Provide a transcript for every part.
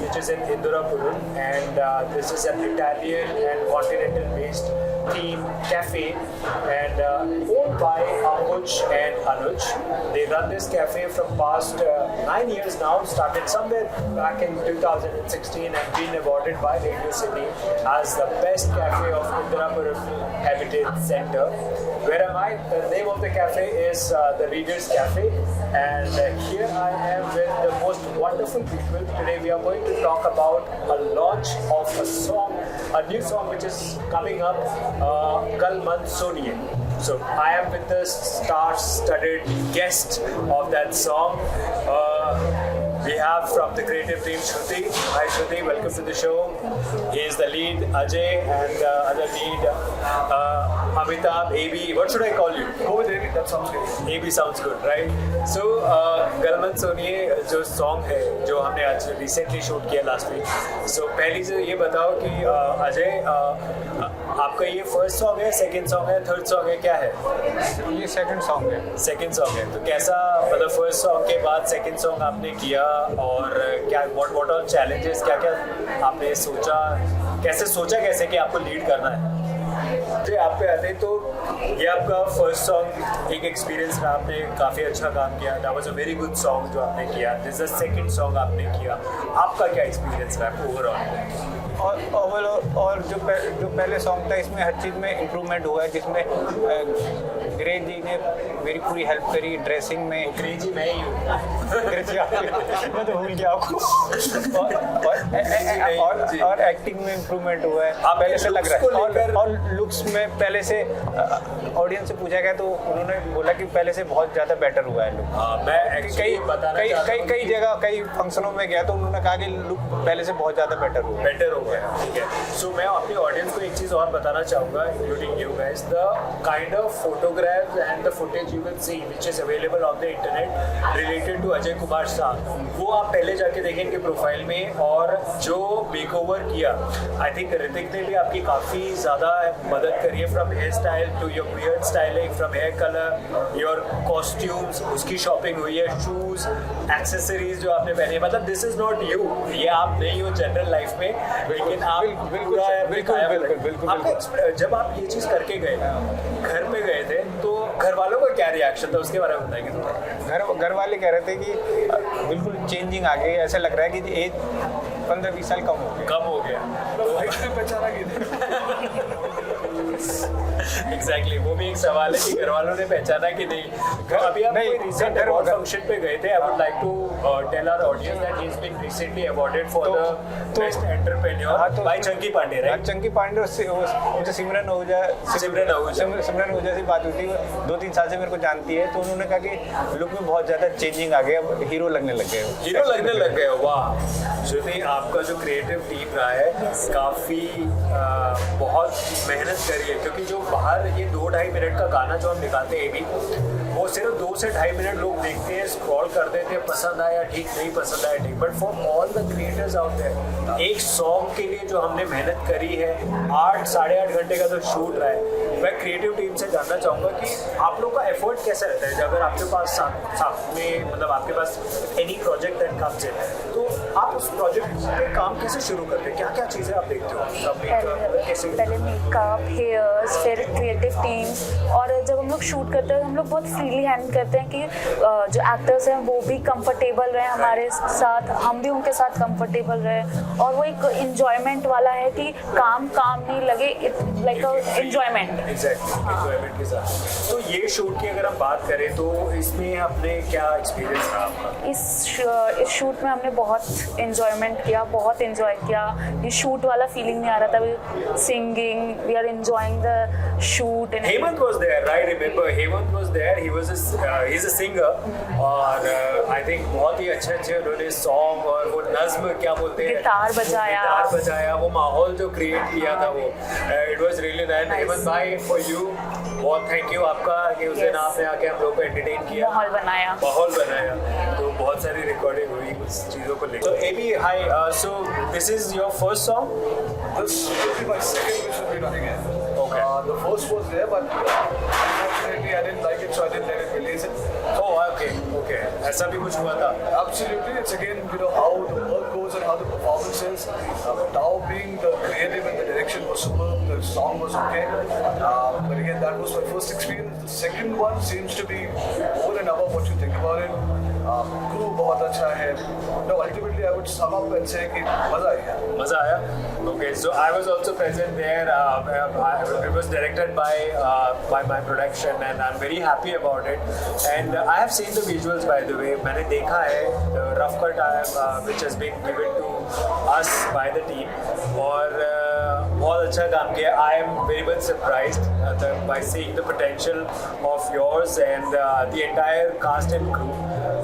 which is in Indirapuram, and this is an Italian and continental-based theme cafe, and owned by Ambuj and Anuj. They run this cafe from past 9 years now. Started somewhere back in 2016 and been awarded by Radio City as the best cafe of Indirapuram Heritage Center. Where am I? The name of the cafe is the Readers Cafe, and here I am with the most wonderful people. Today we are going to talk about a launch of a song, a new song which is coming up, Kal Man Suniye. So I am with the star-studded guest of that song. We have from the creative team Shruti. Hi Shruti, welcome to the show. He is the lead, Ajay, and the other lead, Amitabh, AB. What should I call you? Go with AB, that sounds good. AB sounds good, right? So, Kal Man Suniye जो song है, जो हमने आज recently shoot किया last week. So, पहली से ये बताओ कि अजय, आपका ये first song है, second song है, third song है, क्या है? ये सेकंड सॉन्ग है. Second song है. तो कैसा, मतलब first song के बाद second song आपने किया और क्या what all challenges, क्या क्या आपने सोचा, कैसे कि आपको लीड करना है? जी, आप पे आते तो ये आपका फर्स्ट सॉन्ग एक एक्सपीरियंस रहा, आपने काफ़ी अच्छा काम किया. That was a very good song जो आपने किया. This is the second song आपने किया. आपका क्या एक्सपीरियंस रहा ओवरऑल? और जो पहले सॉन्ग था इसमें हर चीज़ में इम्प्रूवमेंट हुआ है, जिसमें ग्रे जी ने मेरी पूरी हेल्प करी ड्रेसिंग में. ग्रे जी मैं ही हूँ. मैं तो भूल गया आपको. और एक्टिंग में इम्प्रूवमेंट हुआ है पहले से लग रहा है. और लुक्स में पहले से ऑडियंस से पूछा गया तो उन्होंने बोला कि पहले से बहुत ज़्यादा बेटर हुआ है लुक. कई जगह कई फंक्शनों में गया तो उन्होंने कहा कि लुक पहले से बहुत ज़्यादा बेटर हो गया. ठीक है. सो मैं अपनी ऑडियंस को एक चीज़ और बताना चाहूँगा, including you guys, the kind of photographs and the footage you can see which is available on the internet related to Ajay Kumar Shah, वो आप पहले जाके देखेंगे प्रोफाइल में. और जो मेकओवर किया, आई थिंक ऋतिक ने भी आपकी काफ़ी ज़्यादा मदद करी है. From hair style to your beard styling, from hair colour, your costumes, उसकी शॉपिंग हुई है, शूज़, एक्सेसरीज जो आपने पहनी. मतलब दिस इज़ नॉट यू, ये आप नहीं हो जनरल लाइफ में, लेकिन आप बिल्कुल. जब आप ये चीज़ करके गए, घर पे गए थे, तो घर वालों का क्या रिएक्शन था, उसके बारे में बताएंगे. घर वाले कह रहे थे कि बिल्कुल चेंजिंग आ गई, ऐसा लग रहा है कि एज 15-20 साल कम हो गया. पहचाना एग्जैक्टली, वो भी एक सवाल है कि घर वालों ने पहचाना कि नहीं. अभी आप कोई रिसेंट अवार्ड फंक्शन पे गए थे. I would like to tell our audience that he is been recently awarded for the best entrepreneur by Chunky Panday, right? Chunky Panday मुझे सिमरन आहूजा से बात हुई थी. 2-3 साल से मेरे को जानती है, तो उन्होंने कहा कि लुक में बहुत ज़्यादा चेंजिंग आ गया, अब हीरो लगने लग गए. वाह श्रुति, आपका जो क्रिएटिव टीम रहा है काफ़ी बहुत मेहनत करी है, क्योंकि जो बाहर ये 2-2.5 मिनट का गाना जो हम निकालते हैं, वो सिर्फ 2 से 2.5 मिनट लोग देखते हैं, स्क्रॉल कर देते हैं, पसंद आया ठीक, नहीं पसंद आया ठीक. But for all the creators out there, एक सॉन्ग के लिए जो हमने मेहनत करी है, 8-8.5 घंटे का जो शूट रहा है, मैं क्रिएटिव टीम से जानना चाहूँगा कि आप लोग का एफर्ट कैसा रहता है. अगर आपके पास साथ में, मतलब आपके पास any project that comes in, तो आप उस प्रोजेक्ट पे काम कैसे शुरू करते हैं, क्या क्या चीज़ें आप देखते हो? पहले मेकअप, हेयर्स, फिर क्रिएटिव टीम्स. और जब हम लोग शूट करते हैं, हम लोग बहुत फ्रीली हैंडल करते हैं कि जो एक्टर्स हैं वो भी कंफर्टेबल रहे हमारे साथ, हम भी उनके साथ कंफर्टेबल रहे. और वो एक एंजॉयमेंट वाला है कि काम नहीं लगे, लाइक अ एंजॉयमेंट. एंजॉयमेंट के साथ. तो ये शूट की अगर हम बात करें तो इसमें आपने क्या एक्सपीरियंस रहा आपका? इस शूट में हमने बहुत एंजॉयमेंट किया, बहुत एंजॉय किया. ये शूट वाला फीलिंग नहीं आ रहा था. Singing, we are enjoying the shoot. Hemant was there, right? Remember, Hemant was there. He's a singer. और I think बहुत ही अच्छे उन्होंने सॉन्ग और वो नज़्म क्या बोलते हैं, गिटार बजाया, वो माहौल जो क्रिएट किया था, वो it was really nice. Hemant भाई, फॉर यू बहुत थैंक यू आपका कि उस दिन आपने आके हम लोग को एंटरटेन किया, माहौल बनाया. तो बहुत सारी रिकॉर्डिंग हुई उस चीज़ों को लेकर. तो AB, hi, so this is your first song? This will be my second which will be running in. Okay. The first was there, but unfortunately I didn't like it, so I didn't let it release it. Oh, okay. ऐसा भी कुछ हुआ था? Absolutely, it's again how the work goes and how the performance says. Tao being the creative and the direction was superb. The song was okay. But again, that was my first experience. The second one seems to be over and above what you think about it. Crew बहुत अच्छा है. No, ultimately I would sum up and say कि मजा आया. Maza aaya? Okay, so I was also present there. It was directed by my production, and I'm very happy about it. And I have seen the visuals, by the way. मैंने देखा है the rough cut which has been given to us by the team. और बहुत अच्छा काम किया. I am very much surprised by seeing the potential of yours and the entire cast and crew.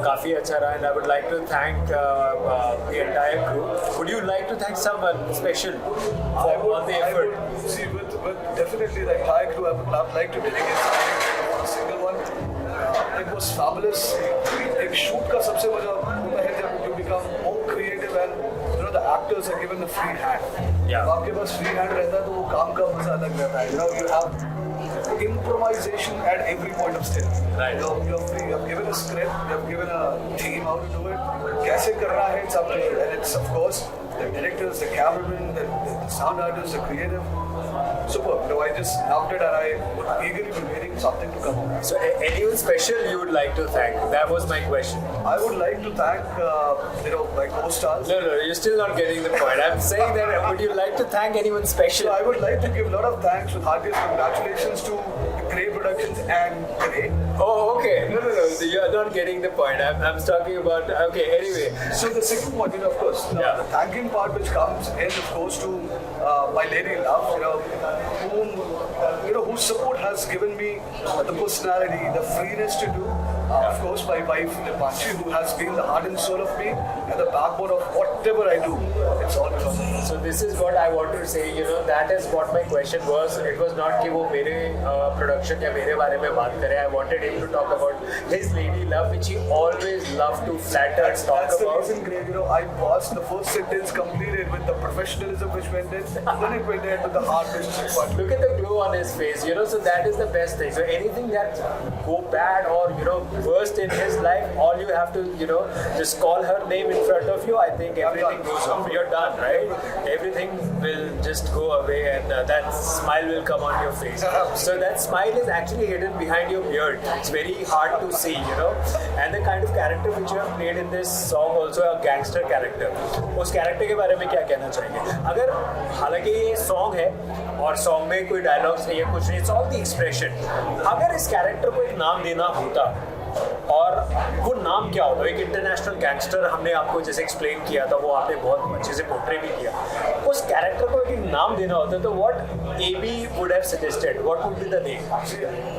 काफी अच्छा रहा, and I would like to thank the entire crew. Would you like to thank someone special for all the effort? See, with definitely the entire crew, I would like to dedicate a single one. It was fabulous. एक shoot का सबसे मजा होता है जब you become more creative and you know the actors are given a free hand. Yeah. जब आपके पास free hand रहता है तो वो काम का मजा अलग रहता है. You know you have improvisation at every point of still. Right. You're free. You're given a script. You're given a team how to do it. कैसे करना है it's up to you. And it's of course the directors, the cameramen, the sound artists, the creative. Superb. No, I just loved it, and I would eagerly be waiting something to come out. So anyone special you would like to thank? That was my question. I would like to thank my co-stars. No, you're still not getting the point. I'm saying that would you like to thank anyone special? So I would like to give a lot of thanks with heartiest congratulations to Grey Productions and Grey. Oh, okay. No. You're not getting the point. I'm talking about. Okay, anyway. So the second point, of course, Yeah. the thanking part which comes in, of course, to my lady love, whose support has given me the personality, the freeness to do. Of course, my wife Dipanshi, who has been the heart and soul of me and the backbone of whatever I do. It's all because of her. So this is what I want to say. That is what my question was. It was not कि वो मेरे production या मेरे बारे में बात करे. I wanted him to talk about his lady love, which he always loved to flatter and talk That's the about. reason, Greg. I paused the first sentence completed with the professionalism which went in, then it went in with the heart which required. Look at the glow on his face, so that is the best thing. So anything that go bad or worst in his life, all you have to just call her name in front of you. I think everything goes off. You're done, right? Everything will just go away, and that smile will come on your face. So that smile is actually hidden behind your beard. It's very hard to see, And the kind of character which you have played in this song, also a gangster character. उस character के बारे में क्या कहना चाहेंगे? अगर हालांकि ये song है और song में कोई dialogues नहीं है, कुछ नहीं, it's all the expression. अगर इस character को एक नाम देना होता, और वो नाम क्या होता? एक इंटरनेशनल गैंगस्टर हमने आपको जैसे एक्सप्लेन किया था, वो आपने बहुत अच्छे से पोर्ट्रे भी किया. उस कैरेक्टर को एक नाम देना होता तो what AB would have suggested? What would be the name?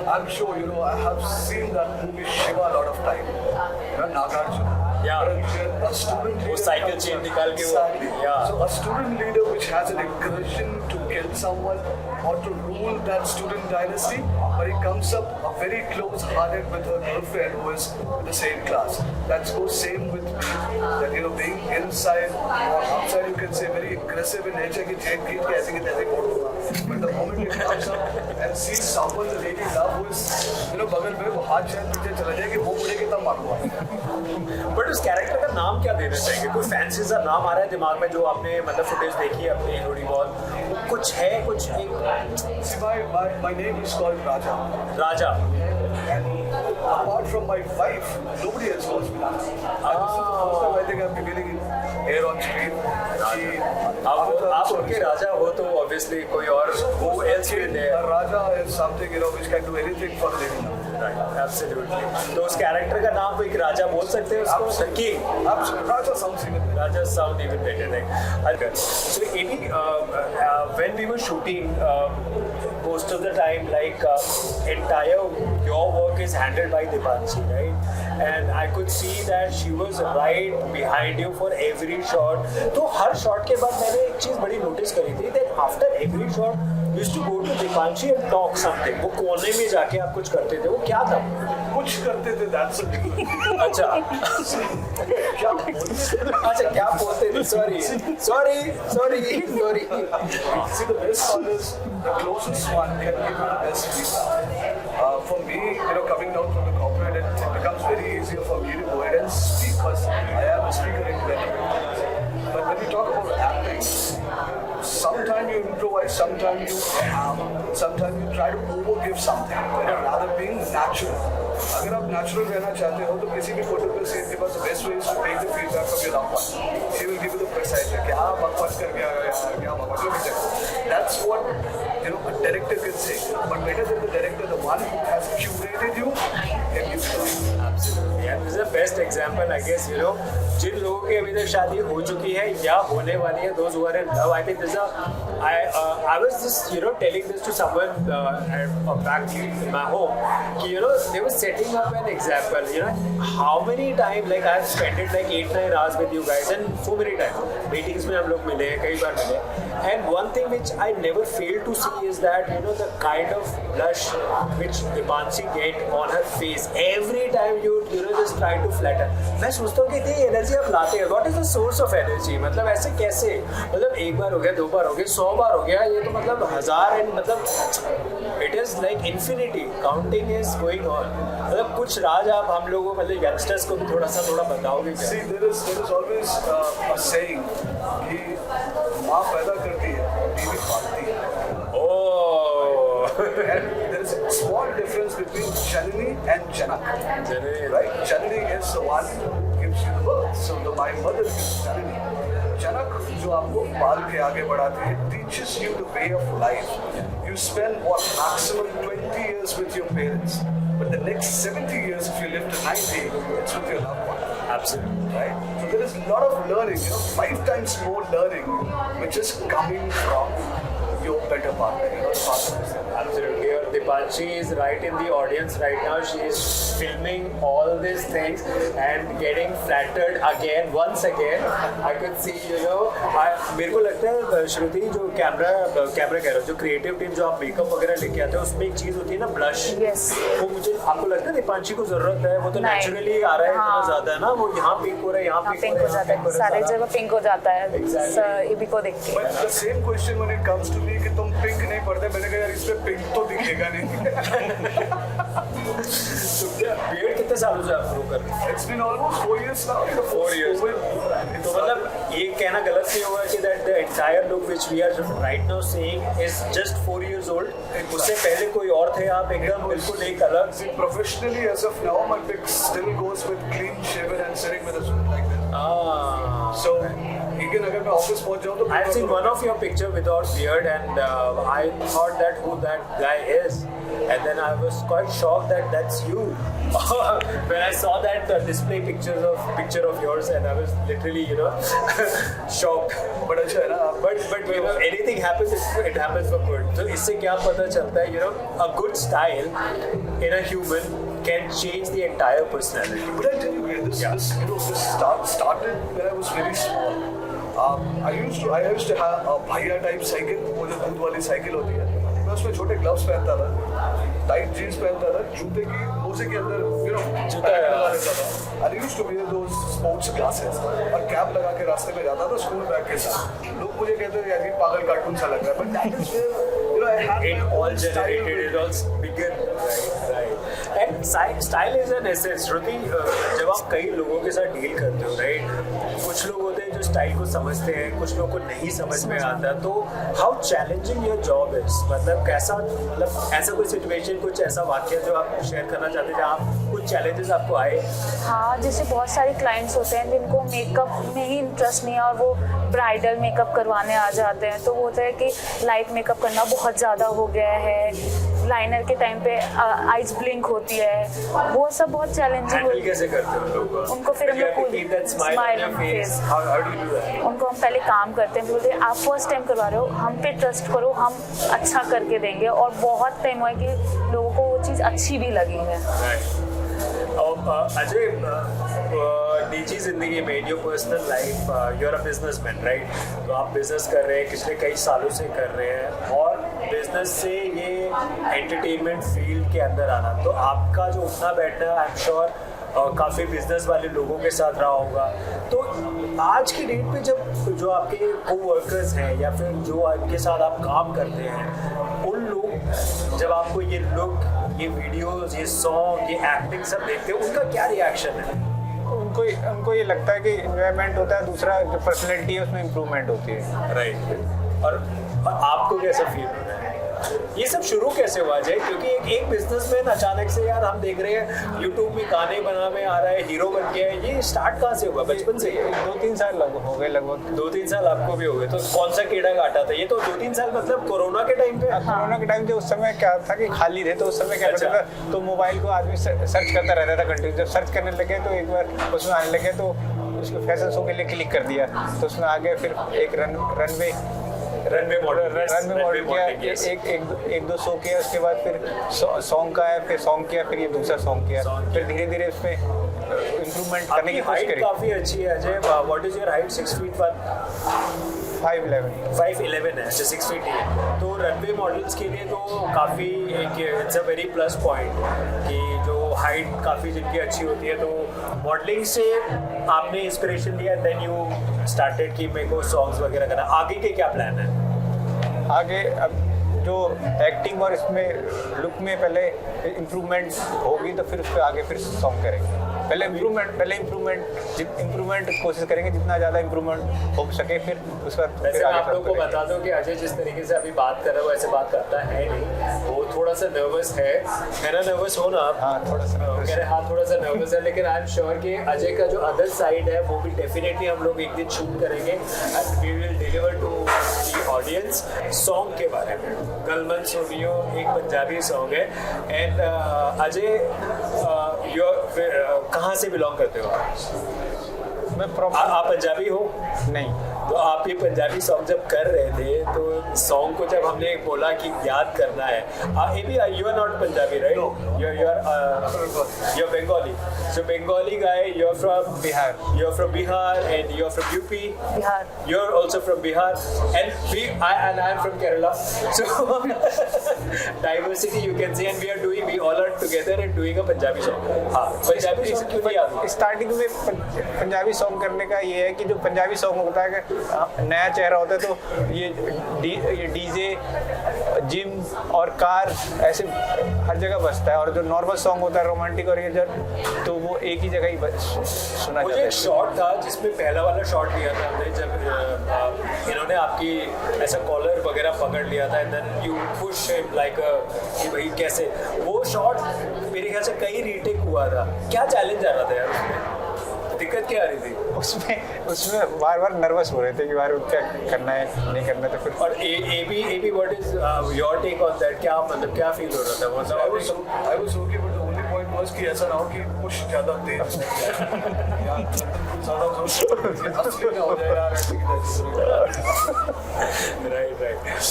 I'm sure I have seen that movie Shiva a lot of time. Nagarjuna. Yeah. But a student leader वो साइकिल चेन निकाल के वो. Exactly. Yeah. So a student leader which has an aggression to kill someone or to rule that student dynasty, but he comes up very close-hearted with her girlfriend who is in the same class. That goes same with me. That being inside or outside, you can say very aggressive in nature. कि जेब खींच के ऐसे के तैसे बोल दूँगा. But the moment he comes up and sees someone the lady love who is बगल में, वो हाथ शायद पीछे चला जाएगी, वो मुड़ेगी तब मारूंगा. बट उस कैरेक्टर का नाम क्या देना चाहेंगे? कोई फैंसी सा नाम आ रहा है दिमाग में जो आपने फुटेज देखी है अपनी थोड़ी बहुत, कुछ है कुछ एक? See, my name is called Raja. Raja. And apart from my wife, nobody else calls me Raja. And this is the first time I think I'm revealing it here on screen. आप उनके राजा हो तो obviously कोई और who else will there? A Raja is something which can do anything for the lady. Right, absolutely. तो उस character का नाम कोई राजा बोल सकते हैं उसको? The king. Absolutely. Raja sounds even better. Raja sound even better, right? Okay. So Amy, when we were shooting, most of the time, entire your work is handled by Dipanshi, right? And I could see that she was right behind you for every shot. तो हर shot के बाद मैंने एक चीज बड़ी notice करी थी that after every shot you used to go to Dipanshi and talk something. वो कोने में जाके आप कुछ करते थे, वो क्या था? कुछ करते थे, that's a difference. अच्छा. क्या बोलते थे? अच्छा, क्या बोलते थे? Sorry. See, the best part is the closest one can give you the best feedback. For me, coming down from the corporate, it becomes very easier for me to go ahead and speak because I am a speaker independent. But when we talk about why sometimes you try to overgive something, rather being natural. अगर आप natural रहना चाहते हो तो किसी भी photographer से के पास best way is to take the feedback from your loved one. He will give you the precise क्या बकवास कर गया यार क्या मतलब that's what a director can say. But better than the director, the one who has curated you, can give you. Absolutely. And this is the best example, I guess, जिन लोगों की अभी तक शादी हो चुकी है या होने वाली है, those who are in love, I think this is I was just telling this to someone back in my home कि they were setting up an example, how many times like I have spent it like 8-9 hours with you guys and so many times meetings में हम लोग मिले हैं, कई बार मिले, and one thing which I never fail to see is that the kind of blush which Dipanshi get on her face every time you just try to flatter. मैं सोचता हूँ कि इतनी एनर्जी आप लाते हैं, what is the source of energy? मतलब ऐसे कैसे, मतलब एक बार हो गया, 2 बार हो गया, 100 बार हो गया, ये तो मतलब 1000 and मतलब it is like infinity, counting is going on. मतलब कुछ राज आप हम लोगों मतलब यंगस्टर्स को भी थोड़ा बताओगे क्या? See, there is always a saying कि माँ पैदा करती है, बीवी पालती है. And there is a small difference between Janani and Janak. Right? Janani is the one who gives you the birth. So my mother is Janani. Janak, जो आपको पाल के आगे बढ़ाती है, teaches you the way of life. You spend maximum 20 years with your parents, but the next 70 years, if you live to 90, it's with your loved one. Absolutely. Right? So there is a lot of learning, 5 times more learning, which is coming from your better partner, Absolutely. Dipanshi is right in the audience right now. She is filming all these things and getting flattered again, once again. I could see, मेरे को लगता है श्रुति जो camera कह रहा हूँ, जो creative team जो आप मेकअप वगैरह लेके आते हैं उसमें एक चीज होती है ना ब्लश. Yes. वो मुझे आपको लगता है दिपांशी को जरूरत है, वो तो नेचुरली आ रहा है इतना ज्यादा है ना, वो यहाँ पिंक हो रहा है, यहाँ पिंक हो जाता है, सारे जगह पिंक हो जाता है इबी को देख के. But the same question when it comes to me कि तुम पिंक नहीं पढ़ते, मैंने कहा यार इसमें पिंक तो दिखेगा नहीं. बियर्ड कितने सालों से आप ग्रो कर रहे हैं? It's been almost 4 years now. 4 years. तो मतलब ये कहना गलत नहीं होगा कि that the entire look which we are right now seeing is just 4 years old. उससे पहले कोई और थे आप एकदम बिल्कुल एक अलग. See, professionally as of now, my pic still goes with clean shaven and sitting with a suit like this. So again, अगर मैं ऑफिस पहुंच जाऊँ तो I've seen one of your picture without beard and I thought that who that guy is, and then I was quite shocked that that's you. When I saw that display picture of yours, and I was literally shocked. But अच्छा है ना, but anything happens, it happens for good. So इससे क्या पता चलता है, a good style in a human can change the entire personality. But I tell you, this started when I was very small. I used to have a bhaiya type cycle, वो जो दूध वाली cycle होती है. मैं उसमें छोटे gloves पहनता था, टाइट जीन्स पहनता था, जूते की मोजे के अंदर जूता लगा लेता था. I used to wear those sports glasses और कैप लगा के रास्ते में जाता था स्कूल बैग के साथ. लोग मुझे कहते थे यार ये पागल कार्टून सा लग रहा है, but that is where I had it all generated, it all began. Right. And style is an essence. श्रुति, जब आप कई लोगों के साथ डील करते हो, राइट, कुछ लोग होते हैं जो स्टाइल को समझते हैं, कुछ लोग को नहीं समझ में आता, तो how challenging your job is, मतलब कैसा, मतलब ऐसा कोई सिचुएशन, कुछ ऐसा वाक्य जो आप शेयर करना चाहते हैं जहाँ कुछ चैलेंजेस आपको आए? हाँ, जैसे बहुत सारे क्लाइंट्स होते हैं जिनको मेकअप में ही इंटरेस्ट नहीं है और वो ब्राइडल मेकअप करवाने आ जाते हैं, तो वो होता है कि लाइट मेकअप करना बहुत ज़्यादा हो गया है, लाइनर के टाइम पे आइज ब्लिंक होती है, वो सब बहुत चैलेंजिंग होती है. कैसे करते हो लोग उनको फिर हम लोग स्माइल ऑन फेस, उनको हम पहले काम करते हैं, बोलते हैं आप फर्स्ट टाइम करवा रहे हो, हम पे ट्रस्ट करो, हम अच्छा करके देंगे. और बहुत टाइम हुआ है कि लोगों को वो चीज़ अच्छी भी लगी है. और अजय, निजी जिंदगी में, in your personal life, you are a businessman, right, तो आप बिजनेस कर रहे हैं, पिछले कई सालों से कर रहे हैं, और बिजनेस से ये एंटरटेनमेंट फील्ड के अंदर आना, तो आपका जो उठना बैठना, आई एम श्योर काफ़ी बिजनेस वाले लोगों के साथ रहा होगा. तो आज की डेट पे जब जो आपके को-वर्कर्स हैं या फिर जो आपके साथ आप काम करते हैं, उन लोग जब आपको ये लुक, ये वीडियोस, ये सॉन्ग, ये एक्टिंग सब देखते हैं, उनका क्या रिएक्शन है? उनको ये लगता है कि इन्जॉयमेंट होता है, दूसरा जो पर्सनैलिटी है उसमें इम्प्रूवमेंट होती है. राइट. और आपको कैसा फील हो रहा है? ये सब शुरू कैसे हुआ अजय? क्योंकि एक बिजनेसमैन अचानक से यार हम देख रहे हैं यूट्यूब में गाने बनाने आ रहा है, हीरो बन गया है, ये स्टार्ट कहाँ से हुआ? बचपन से? 2-3 साल हो गए लगभग। 2-3 साल आपको भी हो गए। तो कौन सा कीड़ा काटा था ये? तो 2-3 साल मतलब कोरोना के टाइम पे? कोरोना के टाइम पे उस समय क्या था कि खाली थे, तो उस समय क्या करता था, तो मोबाइल को आदमी सर्च करता रहता था कंटिन्यू। जब सर्च करने लगे तो एक बार उसमें आने लगे, तो उसको फैशन शो के लिए क्लिक कर दिया, तो उसमें आ गया। फिर एक रनवे मॉडल किया, एक दो शो किया, उसके बाद फिर सॉन्ग का है, फिर सॉन्ग किया, फिर ये दूसरा सॉन्ग किया, फिर धीरे धीरे उसमें इम्प्रूवमेंट करने की कोशिश करी। काफी अच्छी है Ajay. What is your height? 6 feet 1? 5'11" है, अच्छा 6 फीट है। तो रनवे मॉडल्स के लिए तो काफ़ी it's a very plus point कि जो हाइट काफ़ी जिनकी अच्छी होती है। तो मॉडलिंग से आपने इंस्पिरेशन लिया, देन यू स्टार्टेड कि मेरे को सॉन्ग्स वगैरह करना। आगे के क्या प्लान है? आगे अब जो एक्टिंग और इसमें लुक में पहले इम्प्रूवमेंट होगी, तो फिर उस पर आगे फिर सॉन्ग करेंगे। पहले इम्प्रूवमेंट कोशिश करेंगे, जितना ज़्यादा इम्प्रूवमेंट हो सके, फिर उस पर वैसे आप लोगों को बता दो कि अजय जिस तरीके से अभी बात कर रहा है वैसे बात करता है नहीं, वो थोड़ा सा नर्वस है ना? नर्वस हो ना आप? हाँ, थोड़ा सा नर्वस कह रहे हाँ थोड़ा सा नर्वस है, लेकिन आई एम श्योर कि अजय का जो अदर साइड है वो भी डेफिनेटली हम लोग एक दिन शूट करेंगे and we will deliver to the audience. Song के बारे में गलमन सोनियो एक पंजाबी सॉन्ग है। एंड अजय कहाँ से बिलोंग करते हो आप? मैं प्रॉपर आप पंजाबी हो? नहीं। तो आप ये पंजाबी सॉन्ग जब कर रहे थे, तो सॉन्ग को जब हमने बोला कि याद करना है, you are not Punjabi right? You are Bengali. So Bengali guy, you are from Bihar. You are from Bihar and you are from UP. Bihar. You are also from Bihar and I am from Kerala. So diversity you can say, and we all are together and doing a Punjabi song। हाँ, Punjabi song क्यों नहीं आती? Starting में Punjabi song करने का ये है कि जो पंजाबी सॉन्ग होता है कि नया चेहरा होता है, तो ये डीजे, जिम और कार ऐसे हर जगह बजता है, और जो नॉर्मल सॉन्ग होता है रोमांटिक और ये तो वो एक ही जगह ही सुना जाता है। एक शॉट था जिसमें पहला वाला शॉट लिया था हमने, जब इन्होंने आपकी ऐसा कॉलर वगैरह पकड़ लिया था, and then you push him like कि भाई कैसे, वो शॉट मेरे ख्याल से कई रीटेक हुआ था। क्या चैलेंज आ रहा था यार उसमें? दिक्कत क्या आ रही थी उसमें बार नर्वस हो रहे थे कि बार क्या करना है नहीं करना, तो फिर। और AB what is your take on that? क्या मतलब क्या फील हो रहा था? मतलब I was okay, but the only point was कि ऐसा ना हो कि पुश ज़्यादा तेज हो जाए यार, राइट।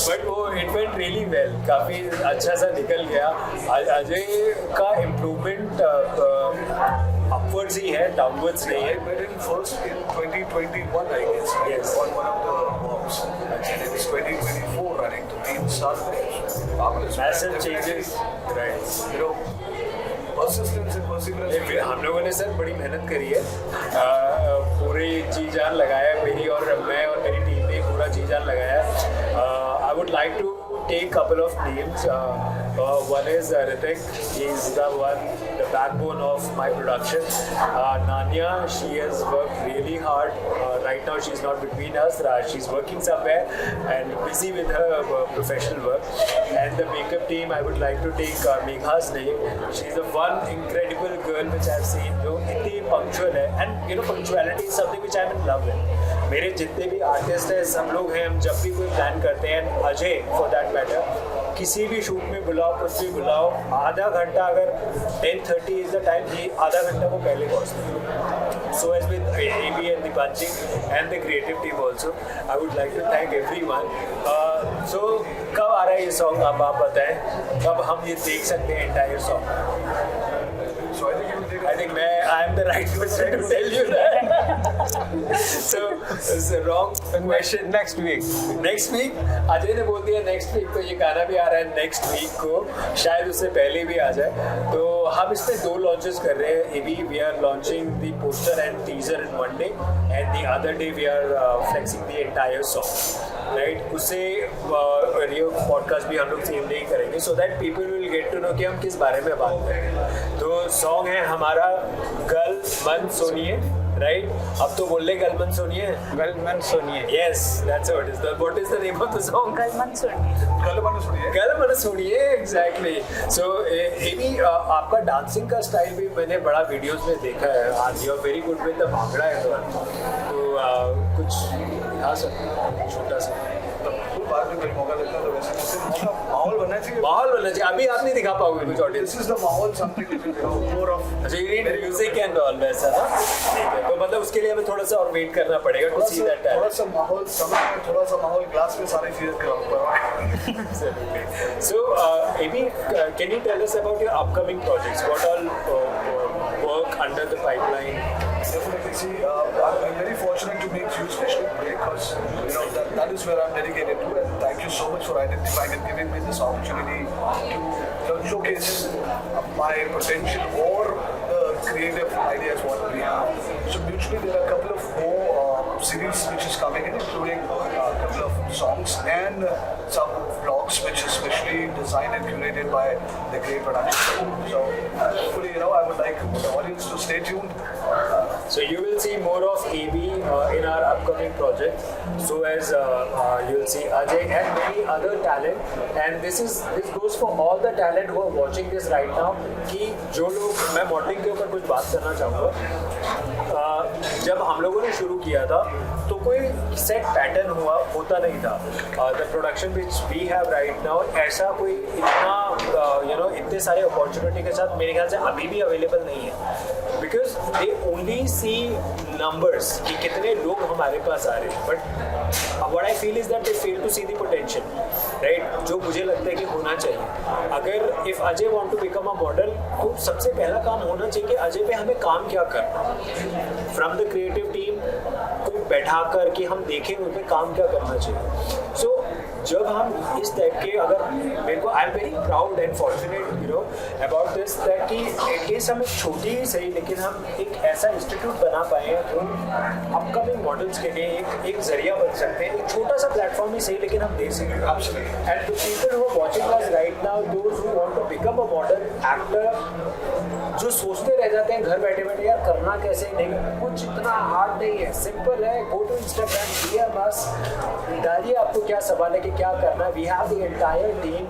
बट वो इट वेंट रियली वेल, काफ़ी अच्छा सा निकल गया। अजय का इम्प्रूवमेंट अपवर्ड्स ही है, डाउनवर्ड्स नहीं है। I met him first in 2021, I guess. Yes. On one of the walks. And it's 2024 running to 3 साल में। Massive changes, right? You know, persistence and perseverance. हम लोगों ने सर बड़ी मेहनत करी है, पूरी जी जान लगाया, मेरी और मैं और मेरी टीम ने पूरा जी जान लगाया। I would like to take a couple of names. One is Ritik. He is the backbone of my production. Nanya, she has worked really hard. Right now she's not between us. She's working somewhere and busy with her professional work. And the makeup team, I would like to take Megha's name. She's the one incredible girl which I've seen, जो इतनी punctual है, and you know punctuality is something which I'm in love with. मेरे जितने भी artist हैं सब लोग हैं, हम जब भी कोई प्लान करते हैं, अजय फॉर दैट मैटर, किसी भी शूट में बुलाओ, कुछ भी बुलाओ, आधा घंटा, अगर 10:30 इज द टाइम, ही आधा घंटा को पहले पहुँचते हैं। So as with AB and Dipanji and the creative team also, I would like to thank everyone. So कब आ रहा है ये सॉन्ग, अब आप बताएं कब हम ये देख सकते हैं entire song? So I think I am the right person to tell you that. So it's a wrong question. Next week Ajay ने बोल दिया नेक्स्ट वीक, तो ये गाना भी आ रहा है नेक्स्ट वीक को, शायद उससे पहले भी आ जाए। तो हम इसमें 2 लॉन्चेस कर रहे हैं। AB we are launching the poster and teaser in one day, and the other day we are flexing the entire song, right? उससे रेडियो पॉडकास्ट भी हम लोग सेम डे ही करेंगे, so that people will get to know कि हम किस बारे में बात करें। तो सॉन्ग है हमारा गल मन सोनिए, right? अब तो बोल ले गलमन सुनिए. गलमन सुनिए. Yes, that's what is the. What is the name of the song? गलमन सुनिए. गलमन सुनिए. Exactly. So Amy, आपका डांसिंग का स्टाइल भी मैंने बड़ा वीडियोस में देखा है. आज you are very good with the bhangra and all. तो कुछ दिखा सकते हैं छोटा सा. बाद में कोई मौका देता है तो वैसे जैसे माहौल बनना चाहिए. माहौल बनना चाहिए. अभी आप नहीं दिखा पाओगे कुछ ऑडियंस. This is the माहौल something which is more of. अच्छा, you need music and all वैसा ना. ठीक है. तो मतलब उसके लिए हमें थोड़ा सा और वेट करना पड़ेगा to see that थोड़ा talent. सा माहौल समय में थोड़ा सा माहौल ग्लास में सारी चीजें कराऊंगा. So, Amy, can you tell us about your upcoming projects? What all work under the pipeline? Definitely. See, I'm very fortunate to meet you, especially because that is where I'm dedicated to. And thank you so much for identifying and giving me this opportunity to showcase my potential or the creative ideas what we have. So mutually, there are a couple of more series which is coming in, including a couple of songs and some vlogs, which is specially designed and curated by the Great Production. So hopefully, I would like the audience to stay tuned. So you will see more of AB in our upcoming project. So as you will see Ajay and many other talent. And this goes for all the talent who are watching this right now. कि जो लोग, मैं modelling के ऊपर कुछ बात करना चाहूँगा. जब हम लोगों ने शुरू किया था तो कोई सेट पैटर्न होता नहीं था. The production which we have right now, ऐसा कोई इतना इतने सारे अपॉर्चुनिटी के साथ मेरे ख्याल से अभी भी अवेलेबल नहीं है. Because they only see numbers कि कितने लोग हमारे पास आ रहे हैं. But what I feel is that they fail to see the potential, right? जो मुझे लगता है कि होना चाहिए. अगर if Ajay want to become a model, तो सबसे पहला काम होना चाहिए कि अजय पे हमें काम क्या करना. फ्रॉम द क्रिएटिव टीम को बैठा कर कि हम देखें उन पर काम क्या करना चाहिए. सो जब हम इस टाइप के, अगर मेरे को I am very proud and fortunate about this that कि एटलीस्ट हम एक छोटी ही सही लेकिन हम एक ऐसा इंस्टीट्यूट बना पाए हैं जो अपकमिंग मॉडल्स के लिए एक जरिया बन सकते हैं. एक छोटा सा प्लेटफॉर्म ही सही लेकिन हम दे सकते हैं. And the people who are watching us right now, those who want to become a model actor, जो सोचते रह जाते हैं घर बैठे बैठे यार करना कैसे, नहीं कुछ इतना हार्ड नहीं है, सिंपल है. गो टू इंस्टाग्राम, दिया बस डालिए आपको क्या सवाल है कि क्या करना है. We have the entire team.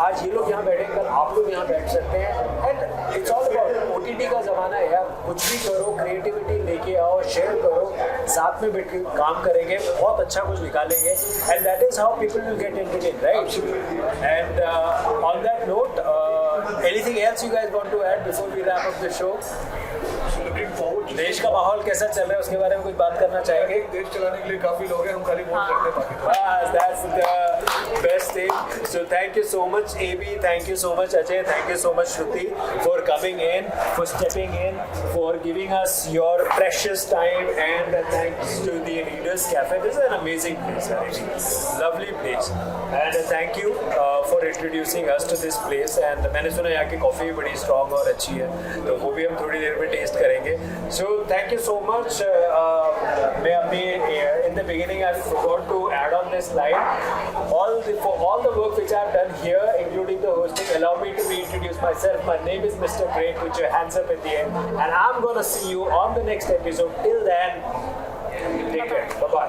आज ये लोग यहाँ बैठे, कल आप लोग यहाँ बैठ सकते हैं. And it's all about OTT का ज़माना है यार. कुछ भी करो, क्रिएटिविटी लेके आओ, शेयर करो, साथ में बैठ के काम करेंगे, बहुत अच्छा कुछ निकालेंगे. And that is how people will gate entertain, right? And on that note, anything else you guys want to add before we wrap up the show? Looking forward to देश का माहौल कैसा चल रहा है उसके बारे में कुछ बात करना चाहेंगे? देश चलाने के लिए काफी लोग हैं, हम खाली वोट करते हैं बाकी. That's the best thing. So thank you so much AB, thank you so much Ajay, thank you so much Shruti for coming in, for stepping in, for giving us your precious time, and thanks to the Leaders Cafe. This is an amazing place, lovely place, and thank you for introducing us to this place. And मैंने सुना यहाँ की coffee भी बड़ी strong और अच्छी है, तो वो भी हम थोड़ी देर में टेस्ट करेंगे. So thank you so much. मैं अपनी in the beginning I forgot to add on this slide. For all the work which I have done here, including the hosting, allow me to reintroduce myself. My name is Mr. Great. Put your hands up at the end, and I'm gonna see you on the next episode. Till then, take care. Bye bye.